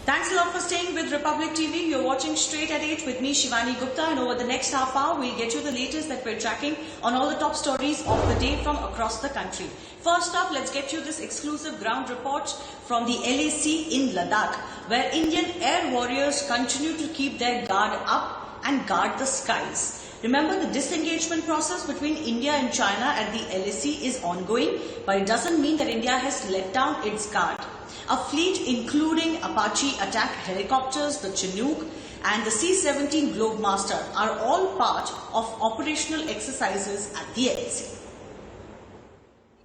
Thanks a lot for staying with Republic TV. You're watching Straight at 8 with me, Shivani Gupta, and over the next half hour, we'll get you the latest that we're tracking on all the top stories of the day from across the country. First up, let's get you this exclusive ground report from the LAC in Ladakh, where Indian air warriors continue to keep their guard up and guard the skies. Remember, the disengagement process between India and China at the LAC is ongoing, but it doesn't mean that India has let down its guard. A fleet including Apache attack helicopters, the Chinook and the C-17 Globemaster are all part of operational exercises at the LAC.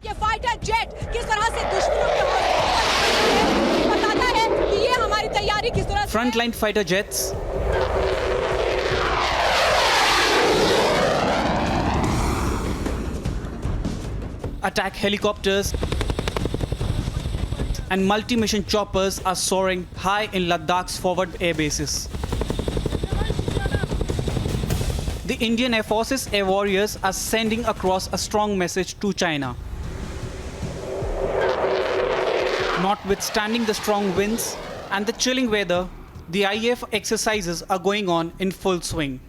ये fighter jet किस तरह से दुश्मनों के हौसले बताता है कि ये हमारी तैयारी किस तरह से Frontline fighter jets, attack helicopters and multi-mission choppers are soaring high in Ladakh's forward air bases. The Indian Air Force's air warriors are sending across a strong message to China. Notwithstanding the strong winds and the chilling weather, the IAF exercises are going on in full swing.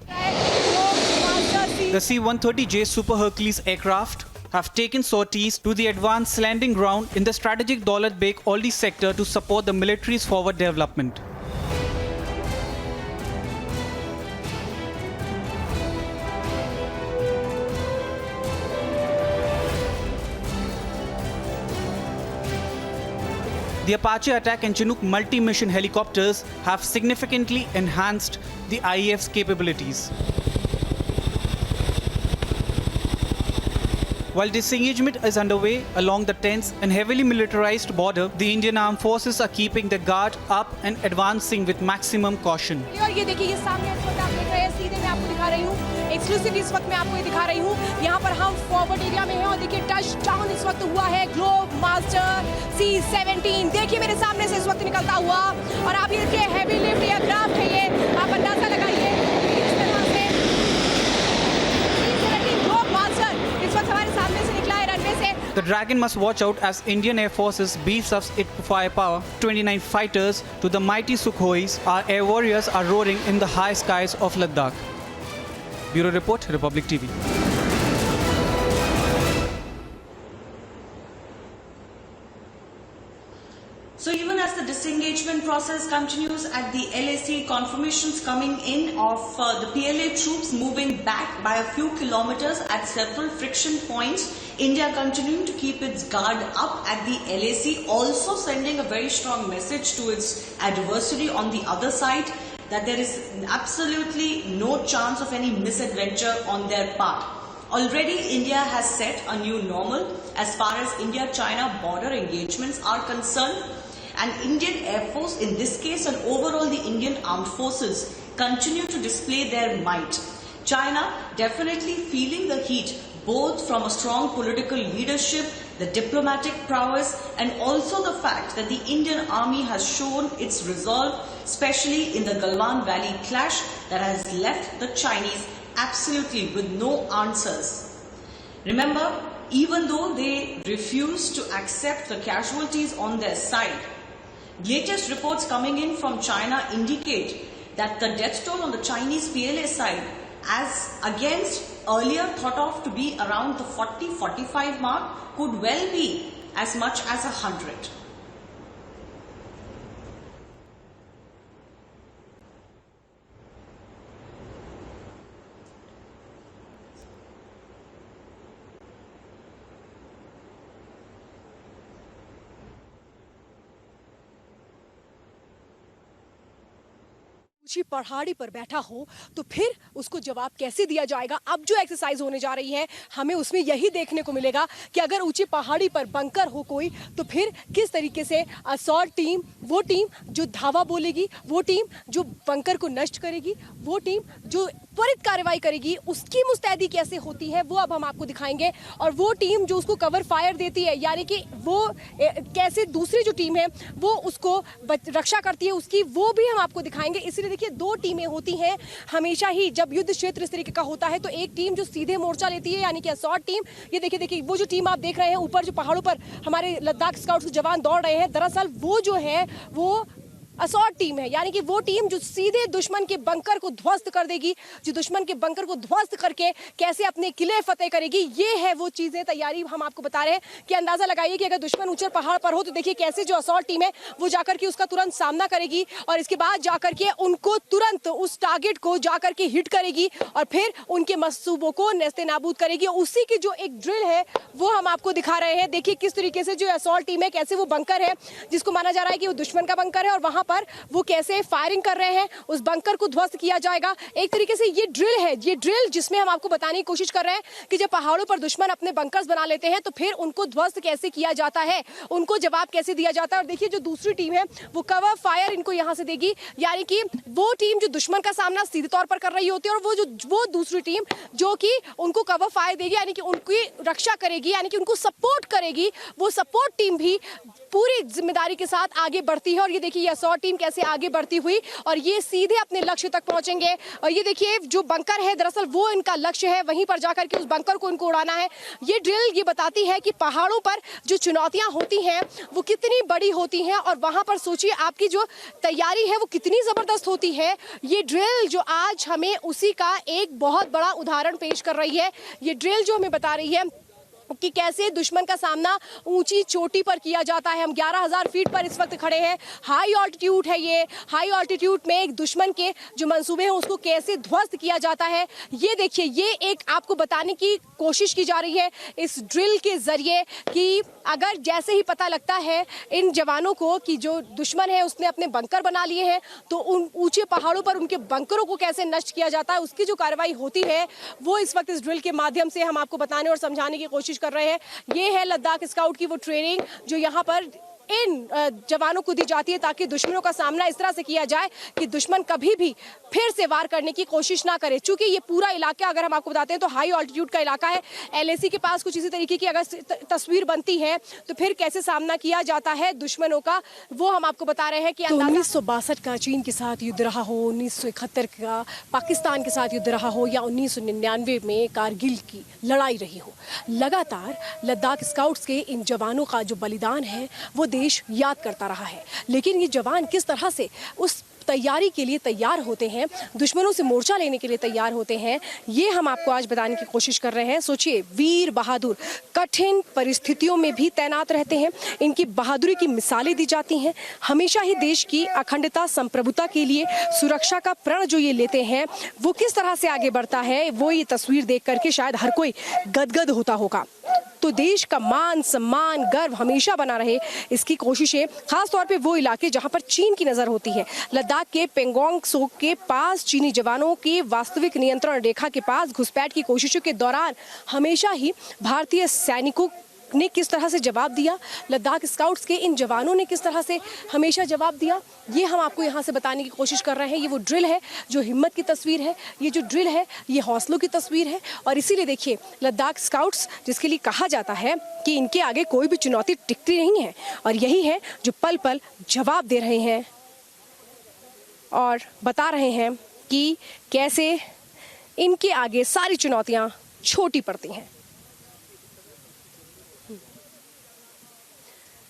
The C-130J Super Hercules aircraft have taken sorties to the advanced landing ground in the strategic Daulat Beg Oldi sector to support the military's forward development. The Apache attack and Chinook multi-mission helicopters have significantly enhanced the IAF's capabilities. While disengagement is underway along the tense and heavily militarized border, the Indian Armed Forces are keeping the guard up and advancing with maximum caution. और ये देखिए, ये सामने इस वक्त आप देख रहे हैं, सीधे मैं आपको दिखा रही हूँ, एक्सक्लूसिव इस वक्त मैं आपको ये दिखा रही हूँ। यहाँ पर हम फॉरवर्ड एरिया में हैं और देखिए टच डाउन इस वक्त हुआ है ग्लोबमास्टर C-17। देखिए मेरे सामने से इस वक्त निकलता हुआ, और आप ये देखिए हैवी लिफ्ट एयरक्राफ्ट है ये, आप अंदाजा लगाइए इस तरह से C-17 ग्लोबमास्टर इस वक्त हमारे सामने से निकला है रनवे से। The Dragon must watch out as Indian Air Forces beefs up its firepower. 29 fighters to the mighty Sukhois. Our air warriors are roaring in the high skies of Ladakh. Bureau Report, Republic TV. So even as the disengagement process continues at the LAC, confirmations coming in of the PLA troops moving back by a few kilometers at several friction points. India continuing to keep its guard up at the LAC, also sending a very strong message to its adversary on the other side that there is absolutely no chance of any misadventure on their part. Already India has set a new normal as far as India-China border engagements are concerned. And Indian Air Force, in this case, and overall the Indian Armed Forces, continue to display their might. China definitely feeling the heat, both from a strong political leadership, the diplomatic prowess, and also the fact that the Indian Army has shown its resolve, especially in the Galwan Valley clash that has left the Chinese absolutely with no answers. Remember, even though they refuse to accept the casualties on their side, latest reports coming in from China indicate that the death toll on the Chinese PLA side, as against earlier thought of to be around the 40-45 mark, could well be as much as 100. ऊंची पहाड़ी पर बैठा हो तो फिर उसको जवाब कैसे दिया जाएगा। अब जो एक्सरसाइज होने जा रही है हमें उसमें यही देखने को मिलेगा कि अगर ऊंची पहाड़ी पर बंकर हो कोई तो फिर किस तरीके से असॉल्ट टीम, वो टीम जो धावा बोलेगी, वो टीम जो बंकर को नष्ट करेगी, वो टीम जो त्वरित कार्रवाई करेगी, उसकी मुस्तैदी कैसे होती है वो अब हम आपको दिखाएंगे। और वो टीम जो उसको कवर फायर देती है, यानी कि वो कैसे दूसरी जो टीम है वो उसको रक्षा करती है उसकी, वो भी हम आपको दिखाएंगे। इसलिए देखिए दो टीमें होती हैं हमेशा ही जब युद्ध क्षेत्र इस तरीके का होता है, तो एक टीम जो सीधे मोर्चा लेती है यानी कि असॉल्ट टीम। ये देखिए वो जो टीम आप देख रहे हैं ऊपर जो पहाड़ों पर हमारे लद्दाख स्काउट्स के जवान दौड़ रहे हैं, दरअसल वो जो है वो असॉल्ट टीम है, यानी कि वो टीम जो सीधे दुश्मन के बंकर को ध्वस्त कर देगी, जो दुश्मन के बंकर को ध्वस्त करके कैसे अपने किले फतेह करेगी। ये है वो चीजें, तैयारी हम आपको बता रहे हैं कि अंदाजा लगाइए कि अगर दुश्मन ऊंचे पहाड़ पर हो तो देखिए कैसे जो असॉल्ट टीम है वो जाकर के उसका तुरंत सामना करेगी और इसके बाद जाकर के उनको तुरंत उस टारगेट को जाकर के हिट करेगी और फिर उनके मंसूबों को नेस्ते नाबूद करेगी। उसी की जो एक ड्रिल है वो हम आपको दिखा रहे हैं। देखिए किस तरीके से जो असॉल्ट टीम है, कैसे वो बंकर है जिसको माना जा रहा है कि वो दुश्मन का बंकर है और वहां पर वो कैसे फायरिंग कर रहे हैं, उस बंकर को ध्वस्त किया जाएगा। एक तरीके से ये ड्रिल है, ये ड्रिल जिसमें हम आपको बताने की कोशिश कर रहे हैं कि जब पहाड़ों पर दुश्मन अपने बंकर्स बना लेते हैं तो फिर उनको ध्वस्त कैसे किया जाता है, उनको जवाब कैसे दिया जाता है। और देखिए जो दूसरी टीम है वो कवर फायर इनको यहां से देगी, यानी कि वो टीम जो दुश्मन का सामना सीधे तौर पर कर रही होती है और वो दूसरी टीम जो कि उनको कवर फायर देगी, यानी कि उनकी रक्षा करेगी, यानी कि उनको सपोर्ट करेगी, वो सपोर्ट टीम भी पूरी जिम्मेदारी के साथ आगे बढ़ती है। और ये देखिए ये असॉल्ट टीम कैसे आगे बढ़ती हुई और ये सीधे अपने लक्ष्य तक पहुंचेंगे। और ये देखिए जो बंकर है दरअसल वो इनका लक्ष्य है, वहीं पर जाकर के उस बंकर को इनको उड़ाना है। ये ड्रिल ये बताती है कि पहाड़ों पर जो चुनौतियां होती हैं वो कितनी बड़ी होती हैं और वहां पर सोचिए आपकी जो तैयारी है वो कितनी जबरदस्त होती है। ये ड्रिल जो आज हमें उसी का एक बहुत बड़ा उदाहरण पेश कर रही है। ये ड्रिल जो हमें बता रही है कि कैसे दुश्मन का सामना ऊंची चोटी पर किया जाता है। हम 11,000 फीट पर इस वक्त खड़े हैं, हाई ऑल्टीट्यूड है ये। हाई ऑल्टीट्यूड में एक दुश्मन के जो मंसूबे हैं उसको कैसे ध्वस्त किया जाता है, ये देखिए ये एक आपको बताने की कोशिश की जा रही है इस ड्रिल के जरिए कि अगर जैसे ही पता लगता है इन जवानों को कि जो दुश्मन है उसने अपने बंकर बना लिए हैं तो उन ऊंचे पहाड़ों पर उनके बंकरों को कैसे नष्ट किया जाता है, उसकी जो कार्रवाई होती है वो इस वक्त इस ड्रिल के माध्यम से हम आपको बताने और समझाने की कोशिश कर रहे हैं। ये है लद्दाख स्काउट की वो ट्रेनिंग जो यहाँ पर इन जवानों को दी जाती है ताकि दुश्मनों का सामना इस तरह से किया जाए कि दुश्मन कभी भी फिर से वार करने की कोशिश ना करे। चूंकि ये पूरा इलाका अगर हम आपको बताते हैं तो हाई ऑल्टीट्यूड का इलाका है। एलएसी के पास कुछ इसी तरीके की अगर तस्वीर बनती है तो फिर कैसे सामना किया जाता है दुश्मनों का, वो हम आपको बता रहे हैं कि 1962 का चीन के साथ युद्ध रहा हो, 1971 का पाकिस्तान के साथ युद्ध रहा हो या 1999 में कारगिल की लड़ाई रही हो, लगातार लद्दाख स्काउट्स के इन जवानों का जो बलिदान है वो देश याद करता रहा है। लेकिन ये जवान किस तरह से उस तैयारी के लिए तैयार होते हैं, दुश्मनों से मोर्चा लेने के लिए तैयार होते हैं, ये हम आपको आज बताने की कोशिश कर रहे हैं। सोचिए वीर बहादुर कठिन परिस्थितियों में भी तैनात रहते हैं, इनकी बहादुरी की मिसालें दी जाती हैं। हमेशा ही देश की अखंडता संप्रभुता के लिए सुरक्षा का प्रण जो ये लेते हैं वो किस तरह से आगे बढ़ता है वो ये तस्वीर देख करके शायद हर कोई गदगद होता होगा। तो देश का मान सम्मान गर्व हमेशा बना रहे इसकी कोशिशें, खास तौर पे वो इलाके जहां पर चीन की नजर होती है। लद्दाख के पेंगोंग त्सो के पास चीनी जवानों के वास्तविक नियंत्रण रेखा के पास घुसपैठ की कोशिशों के दौरान हमेशा ही भारतीय सैनिकों ने किस तरह से जवाब दिया, लद्दाख स्काउट्स के इन जवानों ने किस तरह से हमेशा जवाब दिया, ये हम आपको यहाँ से बताने की कोशिश कर रहे हैं। ये वो ड्रिल है जो हिम्मत की तस्वीर है, ये जो ड्रिल है ये हौसलों की तस्वीर है। और इसीलिए देखिए लद्दाख स्काउट्स जिसके लिए कहा जाता है कि इनके आगे कोई भी चुनौती टिकती नहीं है और यही है जो पल पल जवाब दे रहे हैं और बता रहे हैं कि कैसे इनके आगे सारी चुनौतियाँ छोटी पड़ती हैं।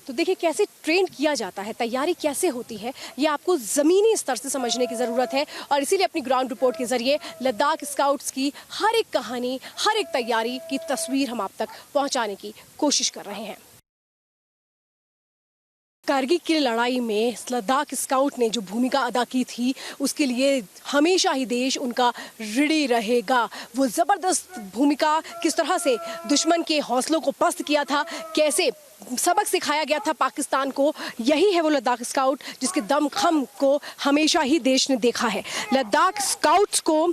तो देखिए कैसे ट्रेन किया जाता है, तैयारी कैसे होती है, ये आपको ज़मीनी स्तर से समझने की ज़रूरत है। और इसीलिए अपनी ग्राउंड रिपोर्ट के ज़रिए लद्दाख स्काउट्स की हर एक कहानी, हर एक तैयारी की तस्वीर हम आप तक पहुंचाने की कोशिश कर रहे हैं। कारगिल की लड़ाई में लद्दाख स्काउट ने जो भूमिका अदा की थी उसके लिए हमेशा ही देश उनका ऋणी रहेगा। वो ज़बरदस्त भूमिका, किस तरह से दुश्मन के हौसलों को पस्त किया था, कैसे सबक सिखाया गया था पाकिस्तान को, यही है वो लद्दाख स्काउट जिसके दमखम को हमेशा ही देश ने देखा है। लद्दाख स्काउट्स को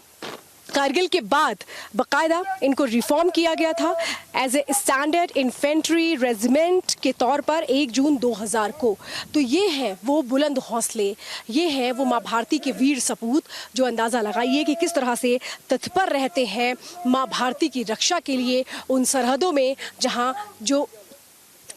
कारगिल के बाद बाकायदा इनको रिफॉर्म किया गया था as a standard infantry regiment के तौर पर 1 जून 2000 को। तो ये है वो बुलंद हौसले, ये है वो माँ भारती के वीर सपूत जो अंदाज़ा लगाइए कि किस तरह से तत्पर रहते हैं माँ भारती की रक्षा के लिए उन सरहदों में जहाँ जो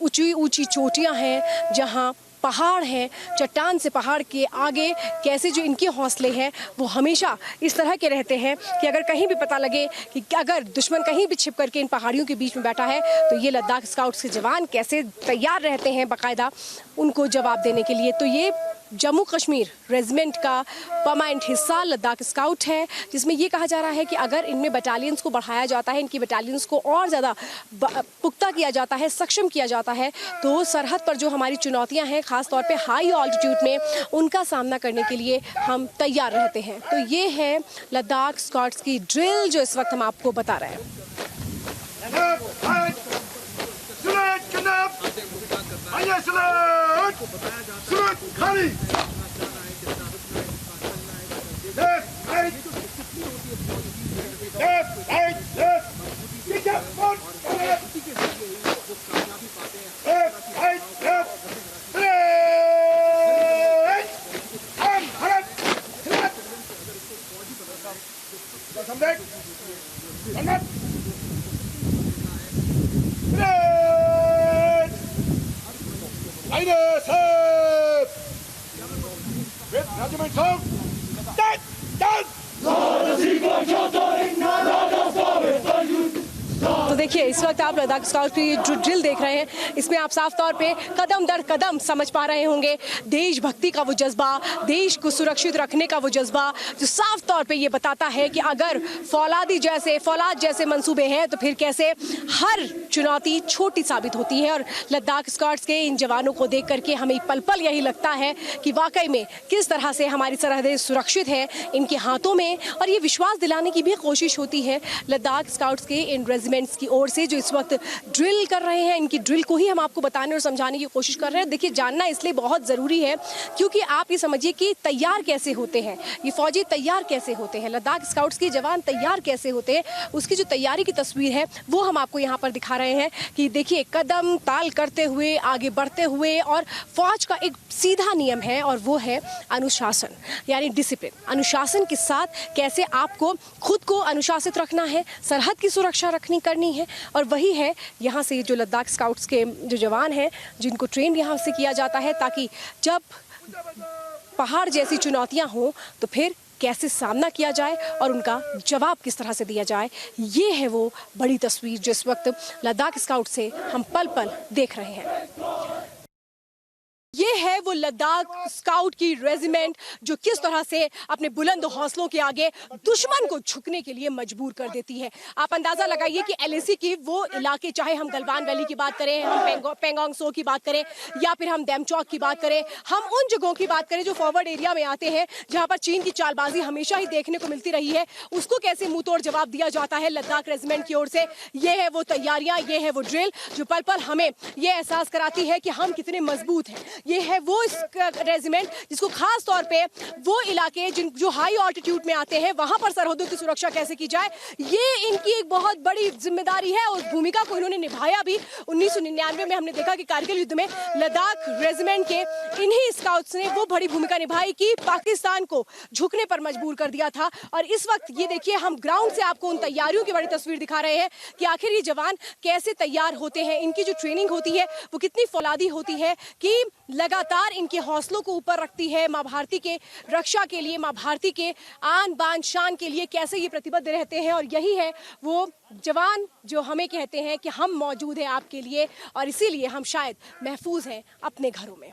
ऊंची ऊंची चोटियाँ हैं, जहाँ पहाड़ हैं, चट्टान से पहाड़ के आगे कैसे जो इनके हौसले हैं वो हमेशा इस तरह के रहते हैं कि अगर कहीं भी पता लगे कि अगर दुश्मन कहीं भी छिप करके इन पहाड़ियों के बीच में बैठा है तो ये लद्दाख स्काउट्स के जवान कैसे तैयार रहते हैं बाकायदा उनको जवाब देने के लिए। तो ये जम्मू कश्मीर रेजिमेंट का परमानेंट हिस्सा लद्दाख स्काउट है, जिसमें ये कहा जा रहा है कि अगर इनमें बटालियंस को बढ़ाया जाता है, इनकी बटालियंस को और ज़्यादा पुख्ता किया जाता है, सक्षम किया जाता है, तो सरहद पर जो हमारी चुनौतियां हैं, ख़ास तौर पे हाई ऑल्टीट्यूड में, उनका सामना करने के लिए हम तैयार रहते हैं। तो ये है लद्दाख स्काउट्स की ड्रिल जो इस वक्त हम आपको बता रहे हैं। तो देखिए, इस वक्त आप लद्दाख स्काउट की जो ड्रिल देख रहे हैं, इसमें आप साफ तौर पे कदम दर कदम समझ पा रहे होंगे देशभक्ति का वो जज्बा, देश को सुरक्षित रखने का वो जज्बा, जो साफ तौर पे ये बताता है कि अगर फौलाद जैसे मंसूबे हैं तो फिर कैसे हर चुनौती छोटी साबित होती है। और लद्दाख स्काउट्स के इन जवानों को देख करके हमें पल पल यही लगता है कि वाकई में किस तरह से हमारी सरहदें सुरक्षित है इनके हाथों में। और ये विश्वास दिलाने की भी कोशिश होती है लद्दाख स्काउट्स के इन रेजिमेंट्स की ओर से, जो इस वक्त ड्रिल कर रहे हैं। इनकी ड्रिल को ही हम आपको बताने और समझाने की कोशिश कर रहे हैं। देखिए, जानना इसलिए बहुत ज़रूरी है क्योंकि आप ये समझिए कि तैयार कैसे होते हैं ये फौजी, तैयार कैसे होते हैं लद्दाख स्काउट्स के जवान, तैयार कैसे होते हैं, उसकी जो तैयारी की तस्वीर है वो हम आपको यहाँ पर दिखा रहे हैं कि देखिए, कदम ताल करते हुए आगे बढ़ते हुए। और फौज का एक सीधा नियम है और वो है अनुशासन, यानी डिसिप्लिन। अनुशासन के साथ कैसे आपको खुद को अनुशासित रखना है, सरहद की सुरक्षा करनी है। और वही है यहाँ से जो लद्दाख स्काउट्स के जो जवान हैं, जिनको ट्रेन यहाँ से किया जाता है, ताकि जब पहाड़ जैसी चुनौतियाँ हों तो फिर कैसे सामना किया जाए और उनका जवाब किस तरह से दिया जाए। ये है वो बड़ी तस्वीर जो इस वक्त लद्दाख स्काउट से हम पल पल देख रहे हैं। ये है वो लद्दाख स्काउट की रेजिमेंट जो किस तरह से अपने बुलंद हौसलों के आगे दुश्मन को झुकने के लिए मजबूर कर देती है। आप अंदाजा लगाइए कि LAC की वो इलाके, चाहे हम गलवान वैली की बात करें, हम पेंगोंग सो की बात करें, या फिर हम डेमचौक की बात करें, हम उन जगहों की बात करें जो फॉरवर्ड एरिया में आते हैं, जहां पर चीन की चालबाजी हमेशा ही देखने को मिलती रही है, उसको कैसे मुंह तोड़ जवाब दिया जाता है लद्दाख रेजिमेंट की ओर से। ये है वो तैयारियां, ये है वो ड्रिल जो पल पल हमें ये एहसास कराती है कि हम कितने मजबूत हैं। ये है वो रेजिमेंट जिसको खास तौर पे वो इलाके जो हाई ऑल्टीट्यूड में आते हैं, वहां पर सरहदों की सुरक्षा कैसे की जाए, ये इनकी एक बहुत बड़ी जिम्मेदारी है। और भूमिका को इन्होंने निभाया भी। 1999 में हमने देखा कि कारगिल युद्ध में लद्दाख रेजिमेंट के इन्हीं स्काउट्स ने वो बड़ी भूमिका निभाई कि पाकिस्तान को झुकने पर मजबूर कर दिया था। और इस वक्त ये देखिए, हम ग्राउंड से आपको उन तैयारियों की बड़ी तस्वीर दिखा रहे हैं कि आखिर ये जवान कैसे तैयार होते हैं, इनकी जो ट्रेनिंग होती है वो कितनी फौलादी होती है कि लगातार इनके हौसलों को ऊपर रखती है। माँ भारती के रक्षा के लिए, माँ भारती के आन बान शान के लिए कैसे ये प्रतिबद्ध रहते हैं। और यही है वो जवान जो हमें कहते हैं कि हम मौजूद हैं आपके लिए, और इसीलिए हम शायद महफूज हैं अपने घरों में।